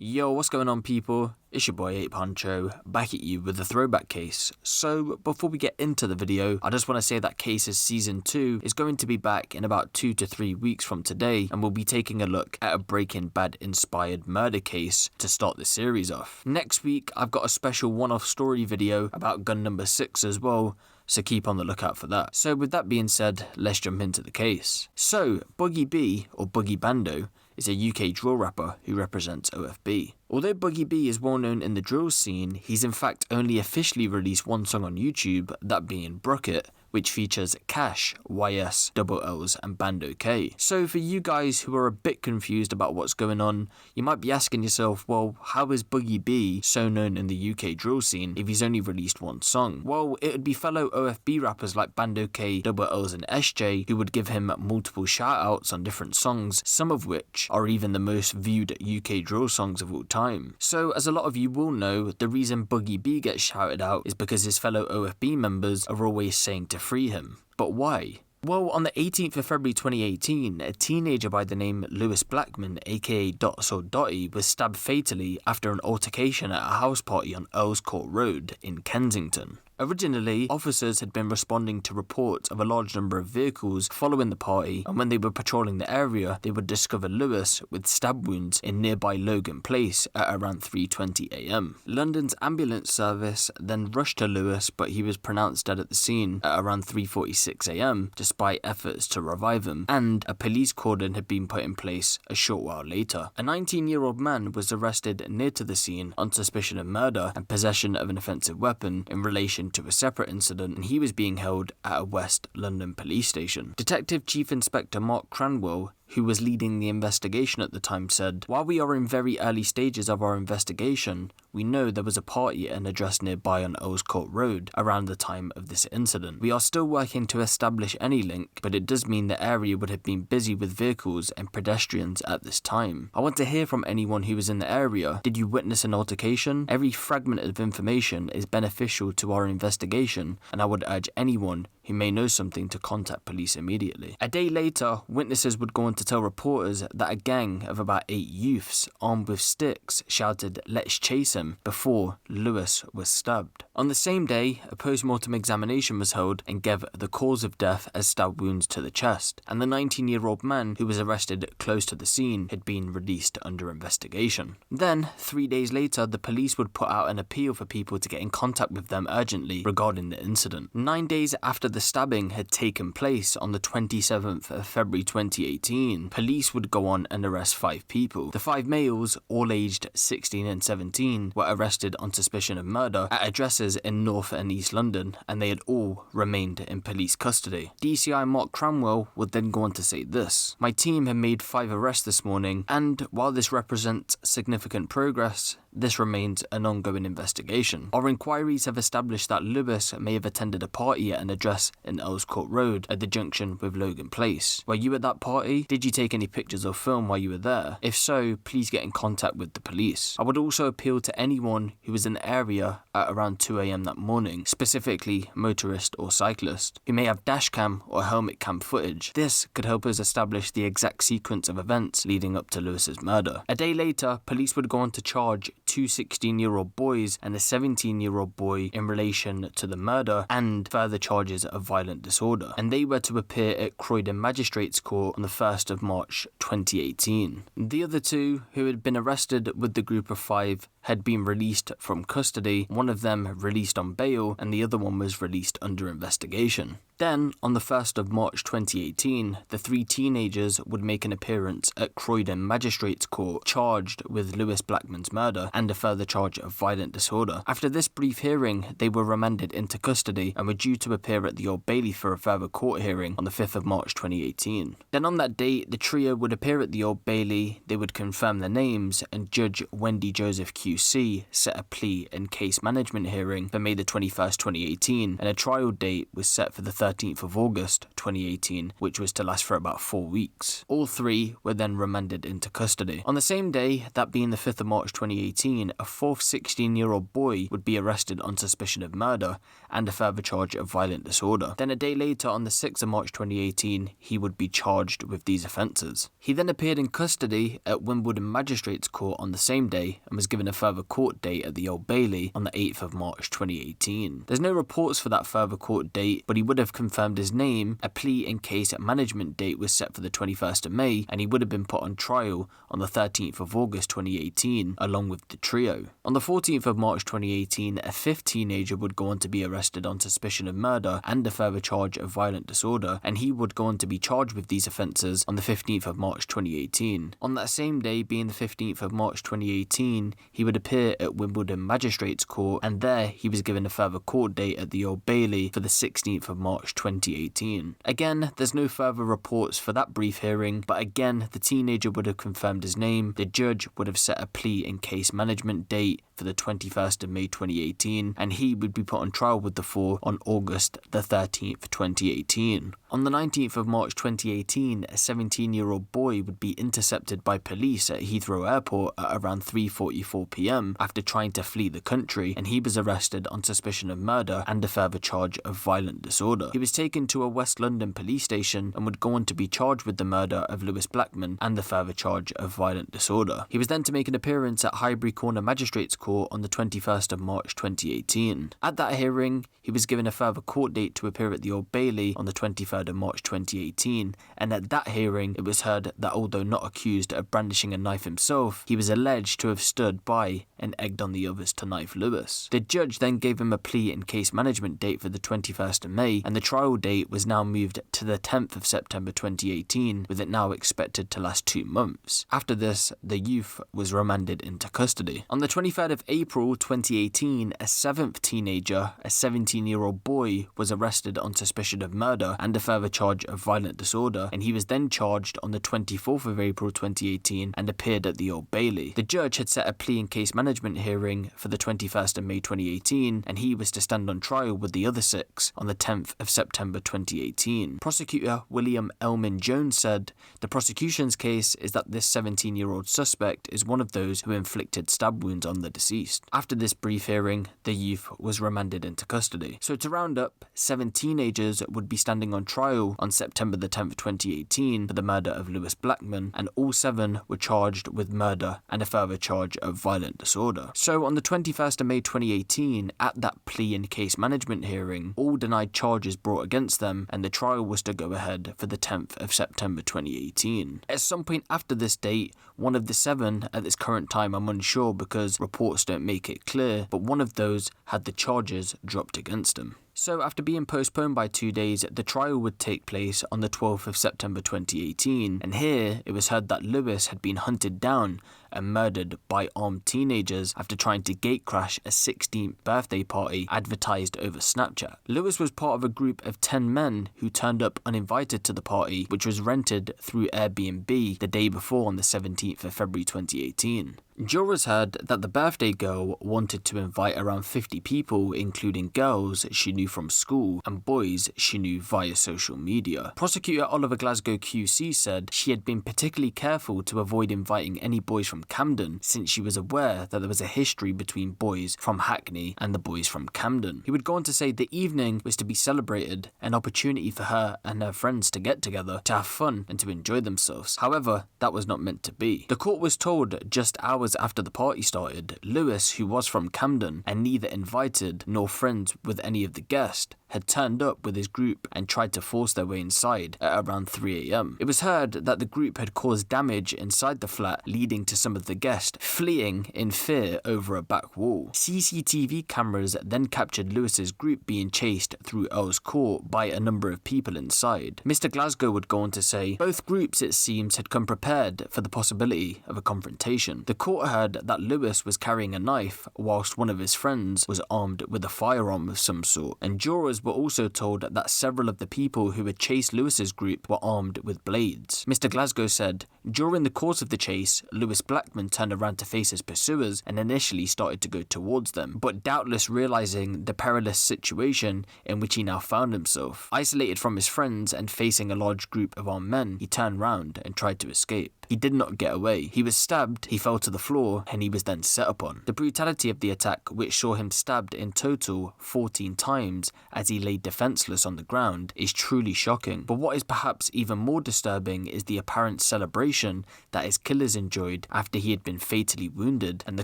Yo, what's going on, people? It's your boy Huncho, back at you with the Throwback case. So before we get into the video, I just want to say that Case's season 2 is going to be back in about 2 to 3 weeks from today, and we'll be taking a look at a Breaking Bad inspired murder case to start the series off. Next week, I've got a special one-off story video about gun number 6 as well, so keep on the lookout for that. So with that being said, let's jump into the case. So Boogie B, or Boogie Bando, is a UK drill rapper who represents OFB. Although Boogie B is well known in the drill scene, he's in fact only officially released one song on YouTube, that being Brocket, which features Cash, YS, Double L's and Bando K. So for you guys who are a bit confused about what's going on, you might be asking yourself, well, how is Boogie B so known in the UK drill scene if he's only released one song? Well, it would be fellow OFB rappers like Bando K, Double L's and SJ who would give him multiple shout-outs on different songs, some of which are even the most viewed UK drill songs of all time. So as a lot of you will know, the reason Boogie B gets shouted out is because his fellow OFB members are always saying to free him. But why? Well, on the 18th of February 2018, a teenager by the name Lewis Blackman, aka Dotty, was stabbed fatally after an altercation at a house party on Earls Court Road in Kensington. Originally, officers had been responding to reports of a large number of vehicles following the party, and when they were patrolling the area, they would discover Lewis with stab wounds in nearby Logan Place at around 3:20 AM. London's ambulance service then rushed to Lewis, but he was pronounced dead at the scene at around 3:46 AM, despite efforts to revive him, and a police cordon had been put in place a short while later. A 19-year-old man was arrested near to the scene on suspicion of murder and possession of an offensive weapon in relation to a separate incident, and he was being held at a West London police station. Detective Chief Inspector Mark Cranwell, who was leading the investigation at the time, said, "While we are in very early stages of our investigation, we know there was a party at an address nearby on Earls Court Road around the time of this incident. We are still working to establish any link, but it does mean the area would have been busy with vehicles and pedestrians at this time. I want to hear from anyone who was in the area. Did you witness an altercation? Every fragment of information is beneficial to our investigation, and I would urge anyone who may know something to contact police immediately." A day later, witnesses would go on to tell reporters that a gang of about 8 youths armed with sticks shouted, "Let's chase him," before Lewis was stabbed. On the same day, a post-mortem examination was held and gave the cause of death as stab wounds to the chest, and the 19-year-old man who was arrested close to the scene had been released under investigation. Then, 3 days later, the police would put out an appeal for people to get in contact with them urgently regarding the incident. 9 days after the stabbing had taken place on the 27th of February 2018, police would go on and arrest 5 people. The 5 males, all aged 16 and 17, were arrested on suspicion of murder at addresses in North and East London, and they had all remained in police custody. DCI Mark Cranwell would then go on to say this: "My team have made 5 arrests this morning, and while this represents significant progress, this remains an ongoing investigation. Our inquiries have established that Lewis may have attended a party at an address in Earls Court Road at the junction with Logan Place. Were you at that party? Did you take any pictures or film while you were there? If so, please get in contact with the police. I would also appeal to anyone who was in the area at around 2 AM that morning, specifically motorist or cyclist, who may have dashcam or helmet cam footage. This could help us establish the exact sequence of events leading up to Lewis's murder." A day later, police would go on to charge 2 16-year-old boys and a 17-year-old boy in relation to the murder and further charges of violent disorder, and they were to appear at Croydon Magistrates Court on the 1st of March 2018. The other 2, who had been arrested with the group of 5, had been released from custody, one of them released on bail and the other one was released under investigation. Then, on the 1st of March 2018, the 3 teenagers would make an appearance at Croydon Magistrates Court, charged with Lewis Blackman's murder and a further charge of violent disorder. After this brief hearing, they were remanded into custody and were due to appear at the Old Bailey for a further court hearing on the 5th of March 2018. Then on that date, the trio would appear at the Old Bailey, they would confirm their names, and Judge Wendy Joseph QC set a plea and case management hearing for May the 21st, 2018, and a trial date was set for the 13th of August 2018, which was to last for about 4 weeks. All three were then remanded into custody. On the same day, that being the 5th of March 2018, a fourth 16-year-old boy would be arrested on suspicion of murder and a further charge of violent disorder. Then a day later, on the 6th of March 2018, he would be charged with these offences. He then appeared in custody at Wimbledon Magistrates Court on the same day and was given a further court date at the Old Bailey on the 8th of March 2018. There's no reports for that further court date, but he would have confirmed his name. A plea in case management date was set for the 21st of May, and he would have been put on trial on the 13th of August 2018, along with the trio. On the 14th of March 2018, a fifth teenager would go on to be arrested on suspicion of murder and a further charge of violent disorder, and he would go on to be charged with these offences on the 15th of March 2018. On that same day, being the 15th of March 2018, he would appear at Wimbledon Magistrates Court, and there he was given a further court date at the Old Bailey for the 16th of March 2018. Again, there's no further reports for that brief hearing, but again, the teenager would have confirmed his name. The judge would have set a plea in case management date for the 21st of May 2018, and he would be put on trial with the four on August the 13th, 2018. On the 19th of March 2018, a 17-year-old boy would be intercepted by police at Heathrow Airport at around 3:44 p.m. after trying to flee the country, and he was arrested on suspicion of murder and a further charge of violent disorder. He was taken to a West London police station and would go on to be charged with the murder of Lewis Blackman and the further charge of violent disorder. He was then to make an appearance at Highbury Corner Magistrates Court on the 21st of March 2018. At that hearing, he was given a further court date to appear at the Old Bailey on the 23rd of March 2018, and at that hearing it was heard that although not accused of brandishing a knife himself, he was alleged to have stood by and egged on the others to knife Lewis. The judge then gave him a plea in case management date for the 21st of May, and the trial date was now moved to the 10th of September 2018, with it now expected to last 2 months. After this, the youth was remanded into custody. On the 23rd of April 2018, a seventh teenager, a 17-year-old boy, was arrested on suspicion of murder and a further charge of violent disorder, and he was then charged on the 24th of April 2018 and appeared at the Old Bailey. The judge had set a plea in case management hearing for the 21st of May 2018, and he was to stand on trial with the other 6 on the 10th of September 2018. Prosecutor William Elman Jones said, "The prosecution's case is that this 17-year-old suspect is one of those who inflicted stab wounds on the deceased." After this brief hearing, the youth was remanded into custody. So to round up, 7 teenagers would be standing on trial on September the 10th, 2018 for the murder of Lewis Blackman, and all 7 were charged with murder and a further charge of violent disorder. So on the 21st of May 2018, at that plea in case management hearing, all denied charges brought against them, and the trial was to go ahead for the 10th of September 2018. At some point after this date, one of the 7, at this current time I'm unsure because reports don't make it clear, but one of those had the charges dropped against him. So after being postponed by 2 days, the trial would take place on the 12th of September 2018, and here it was heard that Lewis had been hunted down and murdered by armed teenagers after trying to gatecrash a 16th birthday party advertised over Snapchat. Lewis was part of a group of 10 men who turned up uninvited to the party, which was rented through Airbnb the day before on the 17th of February 2018. Jurors heard that the birthday girl wanted to invite around 50 people, including girls she knew from school and boys she knew via social media. Prosecutor Oliver Glasgow QC said she had been particularly careful to avoid inviting any boys from Camden, since she was aware that there was a history between boys from Hackney and the boys from Camden. He would go on to say the evening was to be celebrated, an opportunity for her and her friends to get together, to have fun and to enjoy themselves. However, that was not meant to be. The court was told just hours after the party started, Lewis, who was from Camden and neither invited nor friends with any of the guests, had turned up with his group and tried to force their way inside at around 3 a.m. It was heard that the group had caused damage inside the flat, leading to some of the guests fleeing in fear over a back wall. CCTV cameras then captured Lewis's group being chased through Earl's Court by a number of people inside. Mr. Glasgow would go on to say, both groups, it seems, had come prepared for the possibility of a confrontation. The court heard that Lewis was carrying a knife whilst one of his friends was armed with a firearm of some sort, and jurors jurors were also told that several of the people who had chased Lewis's group were armed with blades. Mr. Glasgow said, during the course of the chase, Lewis Blackman turned around to face his pursuers and initially started to go towards them, but doubtless realizing the perilous situation in which he now found himself. Isolated from his friends and facing a large group of armed men, he turned round and tried to escape. He did not get away. He was stabbed, he fell to the floor, and he was then set upon. The brutality of the attack, which saw him stabbed in total 14 times as he lay defenseless on the ground, is truly shocking. But what is perhaps even more disturbing is the apparent celebration that his killers enjoyed after he had been fatally wounded, and the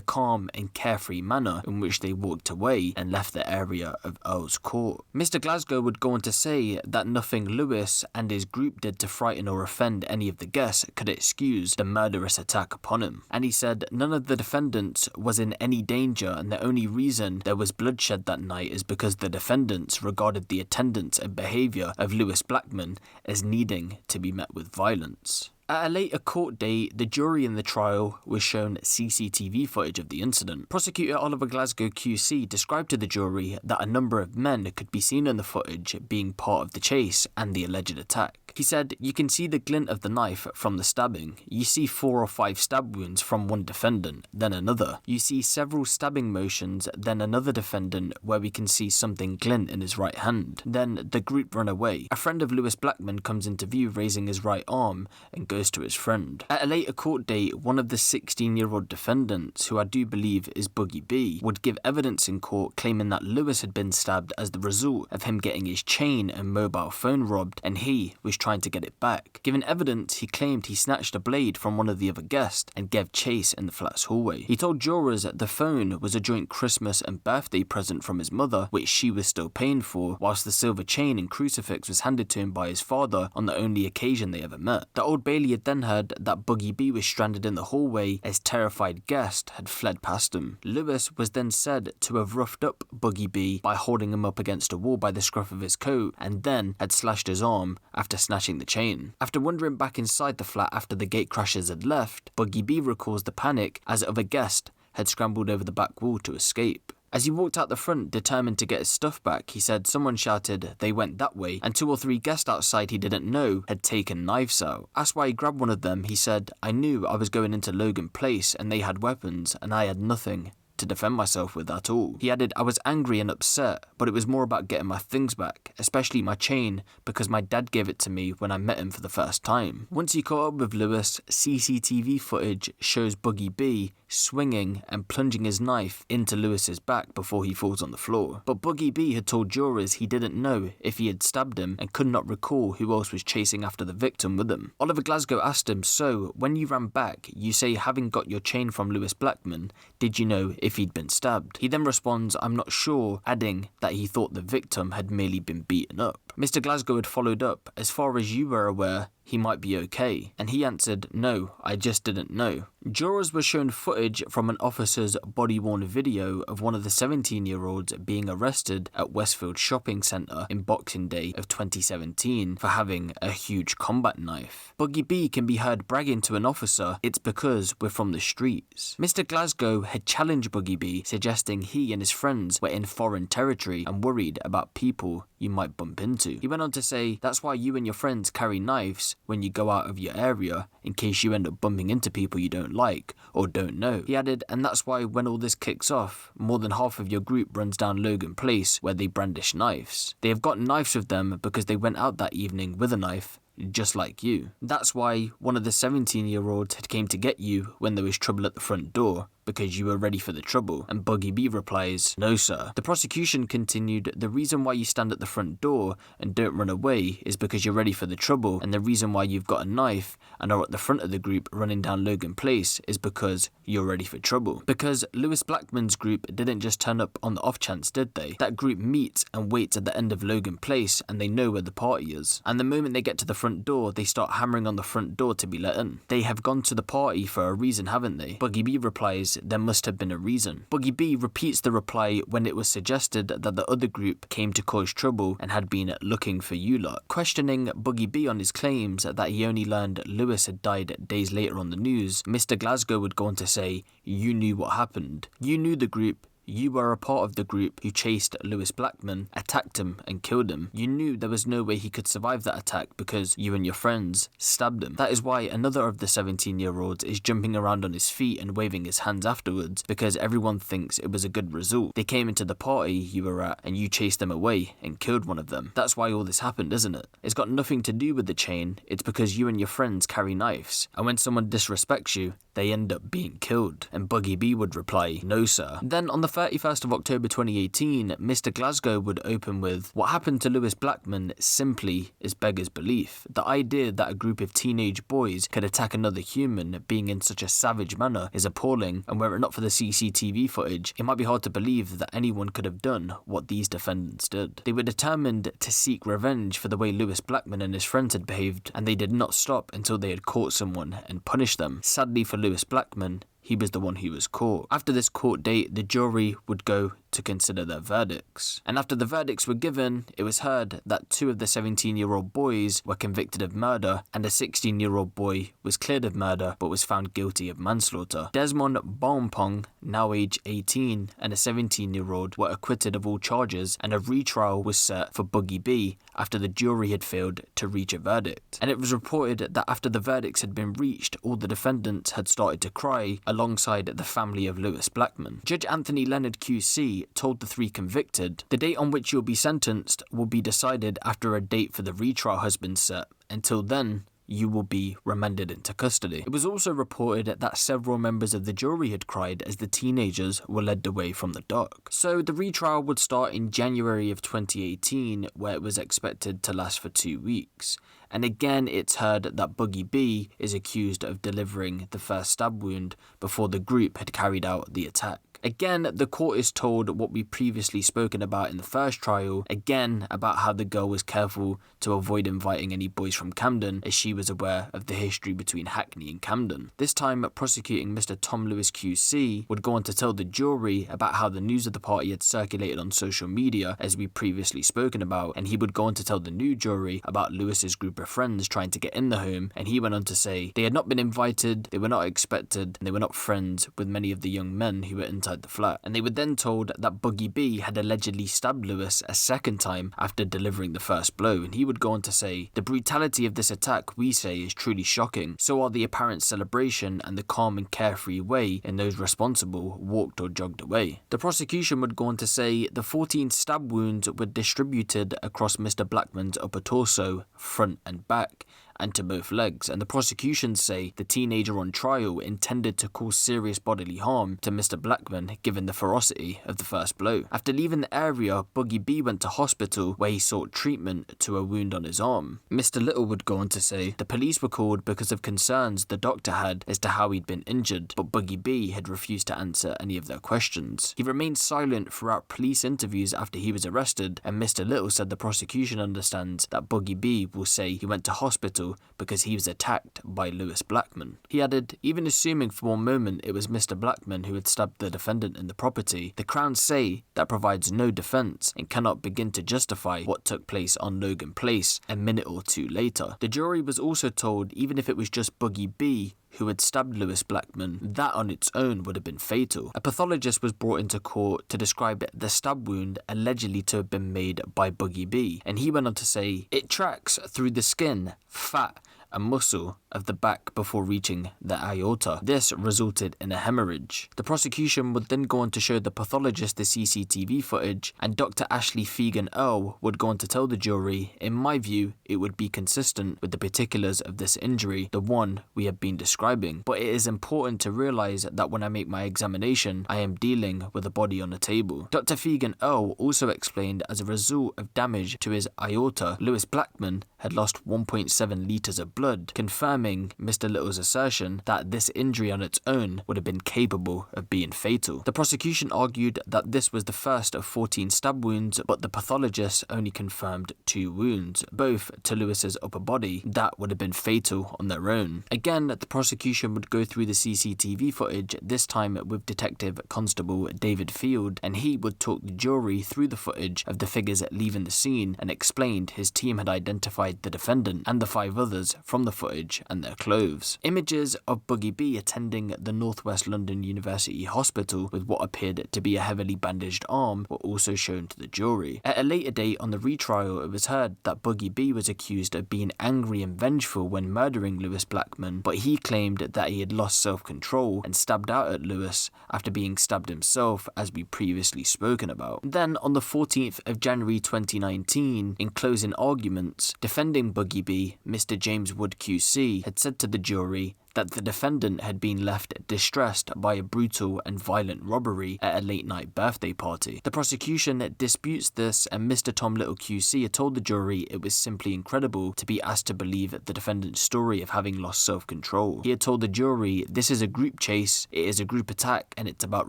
calm and carefree manner in which they walked away and left the area of Earl's Court. Mr. Glasgow would go on to say that nothing Lewis and his group did to frighten or offend any of the guests could excuse the murderous attack upon him. And he said none of the defendants was in any danger, and the only reason there was bloodshed that night is because the defendants regarded the attendance and behaviour of Lewis Blackman as needing to be met with violence. At a later court date, the jury in the trial was shown CCTV footage of the incident. Prosecutor Oliver Glasgow QC described to the jury that a number of men could be seen in the footage being part of the chase and the alleged attack. He said, "You can see the glint of the knife from the stabbing. You see 4 or 5 stab wounds from one defendant, then another. You see several stabbing motions, then another defendant where we can see something glint in his right hand. Then the group run away. A friend of Lewis Blackman comes into view raising his right arm and goes to his friend." At a later court date, one of the 16-year-old defendants, who I do believe is Boogie B, would give evidence in court claiming that Lewis had been stabbed as the result of him getting his chain and mobile phone robbed, and he was trying to get it back. Given evidence, he claimed he snatched a blade from one of the other guests and gave chase in the flat's hallway. He told jurors that the phone was a joint Christmas and birthday present from his mother, which she was still paying for, whilst the silver chain and crucifix was handed to him by his father on the only occasion they ever met. The Old Bailey had then heard that Boogie B was stranded in the hallway as terrified guests had fled past him. Lewis was then said to have roughed up Boogie B by holding him up against a wall by the scruff of his coat, and then had slashed his arm after snatching the chain. After wandering back inside the flat after the gate crashers had left, Boogie B recalls the panic as other guests had scrambled over the back wall to escape. As he walked out the front, determined to get his stuff back, he said someone shouted they went that way, and 2 or 3 guests outside he didn't know had taken knives out. Asked why he grabbed one of them, he said, "I knew I was going into Logan Place and they had weapons and I had nothing to defend myself with at all." He added, "I was angry and upset, but it was more about getting my things back, especially my chain, because my dad gave it to me when I met him for the first time." Once he caught up with Lewis, CCTV footage shows Boogie B swinging and plunging his knife into Lewis's back before he falls on the floor. But Boogie B had told jurors he didn't know if he had stabbed him and could not recall who else was chasing after the victim with him. Oliver Glasgow asked him, "So, when you ran back, you say having got your chain from Lewis Blackman, did you know if he'd been stabbed?" He then responds, "I'm not sure," adding that he thought the victim had merely been beaten up. Mr. Glasgow had followed up, "As far as you were aware, he might be okay," and he answered, "No, I just didn't know." Jurors were shown footage from an officer's body-worn video of one of the 17-year-olds being arrested at Westfield Shopping Centre in Boxing Day of 2017 for having a huge combat knife. Boogie B can be heard bragging to an officer, "It's because we're from the streets." Mr. Glasgow had challenged Boogie B, suggesting he and his friends were in foreign territory and worried about people you might bump into. He went on to say, "That's why you and your friends carry knives when you go out of your area, in case you end up bumping into people you don't like or don't know." He added, "And that's why when all this kicks off, more than half of your group runs down Logan Place where they brandish knives. They have got knives with them because they went out that evening with a knife, just like you. That's why one of the 17-year-olds had came to get you when there was trouble at the front door, because you were ready for the trouble." And Boogie B replies, "No sir." The prosecution continued, "The reason why you stand at the front door and don't run away is because you're ready for the trouble, and the reason why you've got a knife and are at the front of the group running down Logan Place is because you're ready for trouble." Because Lewis Blackman's group didn't just turn up on the off chance, did they? That group meets and waits at the end of Logan Place, and they know where the party is. And the moment they get to the front door, they start hammering on the front door to be let in. They have gone to the party for a reason, haven't they? Boogie B replies, "There must have been a reason." Boogie B repeats the reply when it was suggested that the other group came to cause trouble and had been looking for you lot. Questioning Boogie B on his claims that he only learned Lewis had died days later on the news, Mr. Glasgow would go on to say, "You knew what happened. You knew the group. you were a part of the group who chased Lewis Blackman, attacked him and killed him. You knew there was no way he could survive that attack because you and your friends stabbed him. That is why another of the 17-year-olds is jumping around on his feet and waving his hands afterwards, because everyone thinks it was a good result. They came into the party you were at and you chased them away and killed one of them. That's why all this happened, isn't it? It's got nothing to do with the chain, it's because you and your friends carry knives, and when someone disrespects you, they end up being killed. And Boogie B would reply, no sir. Then on the 31st of October 2018, Mr. Glasgow would open with, what happened to Lewis Blackman simply is beggars belief. The idea that a group of teenage boys could attack another human being in such a savage manner is appalling, and were it not for the CCTV footage, it might be hard to believe that anyone could have done what these defendants did. They were determined to seek revenge for the way Lewis Blackman and his friends had behaved, and they did not stop until they had caught someone and punished them. Sadly for Lewis Blackman, he was the one who was caught. After this court date, the jury would go to consider their verdicts. And after the verdicts were given, it was heard that 2 of the 17-year-old boys were convicted of murder, and a 16-year-old boy was cleared of murder but was found guilty of manslaughter. Desmond Bompong, now age 18, and a 17-year-old were acquitted of all charges, and a retrial was set for Boogie B after the jury had failed to reach a verdict. And it was reported that after the verdicts had been reached, all the defendants had started to cry alongside the family of Lewis Blackman. Judge Anthony Leonard QC told the 3 convicted, the date on which you'll be sentenced will be decided after a date for the retrial has been set. Until then, you will be remanded into custody. It was also reported that several members of the jury had cried as the teenagers were led away from the dock. So the retrial would start in January of 2018, where it was expected to last for 2 weeks. And again, it's heard that Boogie B is accused of delivering the first stab wound before the group had carried out the attack. Again, the court is told what we previously spoken about in the first trial, again about how the girl was careful to avoid inviting any boys from Camden as she was aware of the history between Hackney and Camden. This time, prosecuting Mr. Tom Lewis QC would go on to tell the jury about how the news of the party had circulated on social media as we previously spoken about, and he would go on to tell the new jury about Lewis's group of friends trying to get in the home, and he went on to say they had not been invited, they were not expected, and they were not friends with many of the young men who were inside the flat. And they were then told that Boogie B had allegedly stabbed Lewis a second time after delivering the first blow, and he would go on to say, the brutality of this attack, we say, is truly shocking. So are the apparent celebration and the calm and carefree way in those responsible walked or jogged away. The prosecution would go on to say the 14 stab wounds were distributed across Mr. Blackman's upper torso, front and back, and to both legs, and the prosecution say the teenager on trial intended to cause serious bodily harm to Mr. Blackman given the ferocity of the first blow. After leaving the area, Boogie B went to hospital where he sought treatment to a wound on his arm. Mr. Little would go on to say the police were called because of concerns the doctor had as to how he'd been injured, but Boogie B had refused to answer any of their questions. He remained silent throughout police interviews after he was arrested, and Mr. Little said the prosecution understands that Boogie B will say he went to hospital because he was attacked by Lewis Blackman. He added, even assuming for one moment it was Mr. Blackman who had stabbed the defendant in the property, the Crown say that provides no defence and cannot begin to justify what took place on Logan Place a minute or two later. The jury was also told even if it was just Boogie B who had stabbed Lewis Blackman, that on its own would have been fatal. A pathologist was brought into court to describe the stab wound allegedly to have been made by Boogie B, and he went on to say, it tracks through the skin, fat, and muscle of the back before reaching the aorta. This resulted in a hemorrhage. The prosecution would then go on to show the pathologist the CCTV footage, and Dr. Ashley Fegan Earl would go on to tell the jury, in my view, it would be consistent with the particulars of this injury, the one we have been describing. But it is important to realise that when I make my examination, I am dealing with a body on a table. Dr. Fegan Earl also explained as a result of damage to his aorta, Lewis Blackman had lost 1.7 litres of blood, confirming Mr. Little's assertion that this injury on its own would have been capable of being fatal. The prosecution argued that this was the first of 14 stab wounds, but the pathologist only confirmed 2 wounds, both to Lewis's upper body, that would have been fatal on their own. Again, the prosecution would go through the CCTV footage, this time with Detective Constable David Field, and he would talk the jury through the footage of the figures leaving the scene and explained his team had identified the defendant and the 5 others from the footage and their clothes. Images of Boogie B attending the Northwest London University Hospital with what appeared to be a heavily bandaged arm were also shown to the jury. At a later date on the retrial, it was heard that Boogie B was accused of being angry and vengeful when murdering Lewis Blackman, but he claimed that he had lost self-control and stabbed out at Lewis after being stabbed himself, as we previously spoken about. Then on the 14th of January 2019, in closing arguments, defending Boogie B, Mr. James Wood QC had said to the jury that the defendant had been left distressed by a brutal and violent robbery at a late night birthday party. The prosecution disputes this, and Mr. Tom Little QC had told the jury it was simply incredible to be asked to believe the defendant's story of having lost self-control. He had told the jury, "This is a group chase, it is a group attack, and it's about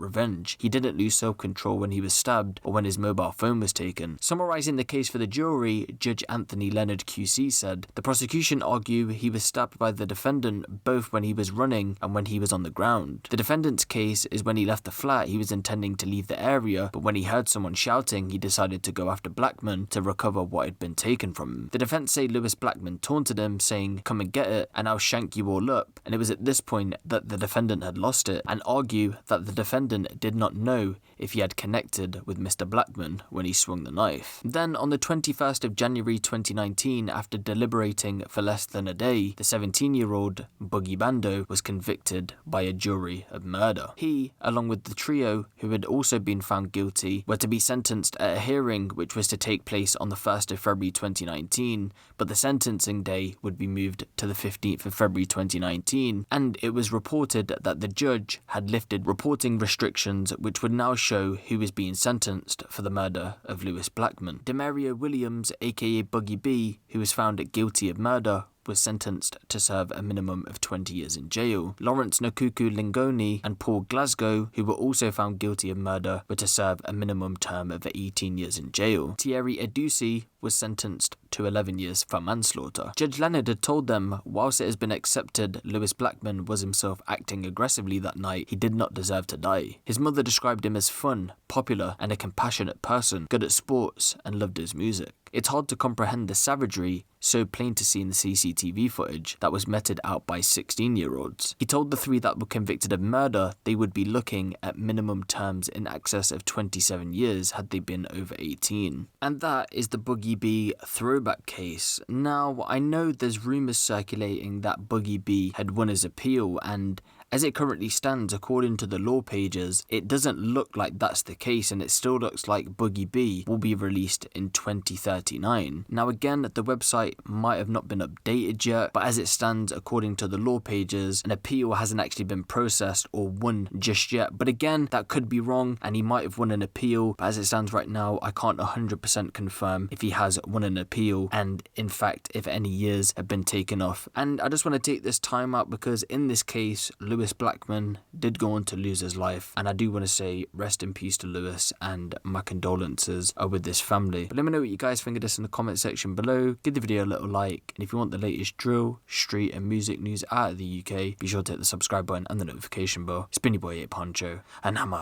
revenge. He didn't lose self-control when he was stabbed or when his mobile phone was taken." Summarising the case for the jury, Judge Anthony Leonard QC said, "The prosecution argue he was stabbed by the defendant both when he was running and when he was on the ground. The defendant's case is when he left the flat, he was intending to leave the area, but when he heard someone shouting, he decided to go after Blackman to recover what had been taken from him. The defense say Lewis Blackman taunted him, saying, 'Come and get it, and I'll shank you all up,' and it was at this point that the defendant had lost it, and argue that the defendant did not know if he had connected with Mr. Blackman when he swung the knife." Then on the 21st of January 2019, after deliberating for less than a day, the 17-year-old Boogie Bando was convicted by a jury of murder. He, along with the trio who had also been found guilty, were to be sentenced at a hearing which was to take place on the 1st of February 2019, but the sentencing day would be moved to the 15th of February 2019, and it was reported that the judge had lifted reporting restrictions which would now show who was being sentenced for the murder of Lewis Blackman. Demario Williams, aka Boogie B, who was found guilty of murder, was sentenced to serve a minimum of 20 years in jail. Lawrence Nakuku Lingoni and Paul Glasgow, who were also found guilty of murder, were to serve a minimum term of 18 years in jail. Thierry Edusi was sentenced to 11 years for manslaughter. Judge Leonard had told them, whilst it has been accepted Lewis Blackman was himself acting aggressively that night, he did not deserve to die. His mother described him as fun, popular, and a compassionate person, good at sports, and loved his music. It's hard to comprehend the savagery so plain to see in the CCTV footage that was meted out by 16-year-olds. He told the three that were convicted of murder they would be looking at minimum terms in excess of 27 years had they been over 18. And that is the Boogie B throwback case. Now, I know there's rumours circulating that Boogie B had won his appeal, and as it currently stands, according to the law pages, it doesn't look like that's the case, and it still looks like Boogie B will be released in 2039. Now again, the website might have not been updated yet, but as it stands, according to the law pages, an appeal hasn't actually been processed or won just yet. But again, that could be wrong, and he might have won an appeal, but as it stands right now, I can't 100% confirm if he has won an appeal, and in fact, if any years have been taken off. And I just want to take this time out because in this case, Lewis Blackman did go on to lose his life, and I do want to say rest in peace to Lewis, and my condolences are with this family. But let me know what you guys think of this in the comment section below. Give the video a little like, and if you want the latest drill, street and music news out of the UK, be sure to hit the subscribe button and the notification bell. It's been your boy Huncho, and I'm out.